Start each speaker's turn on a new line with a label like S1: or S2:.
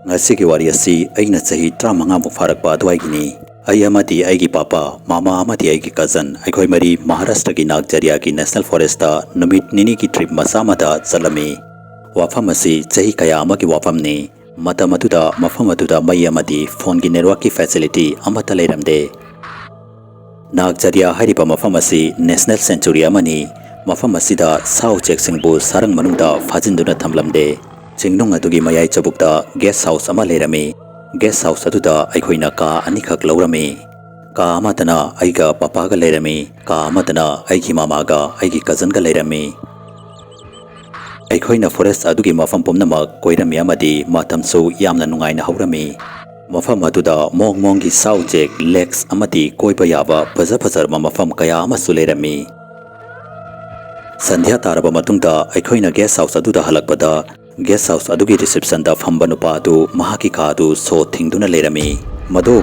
S1: Ngasigi wari asi aina chahi 35 muk farakpa adwaigini. Ai amadi aigi papa, mama amadi aigi cousin aikhoi mari Maharashtra ki Nagzira ki National Forest ta numit nini ki trip masamada chalami. Wafam asi chahi kaya amagi wafam ni. Matam aduda mafam aduda mai amadi phone ki network ki facility amata leiramde. Nagzira hairiba mafam asi National Sanctuary amani. Mafam asida sao check singbu sarang manungda fajinduna thamlamde. Chingnung adugi mayai chabukta guest house ama leirami. Guest house aduda aikhoina ka anikhak laurami. Ka amatana aiga papa ga leirami. Ka amatana aigi mama ga aigi cousin ga leirami. Aikhoina forest adugi mafam pumnamak koirami amadi matamsu yamna nungaina haurami. Mafam aduda mong gi sao check lakes amadi koiba yaba phazar mafam kaya amasu leirami. Sandhya taraba matungda aikhoina guest house aduda halakpada guest house adugi reception da phamba nupa adu mahaki ka adu so thingduna leirami. Mado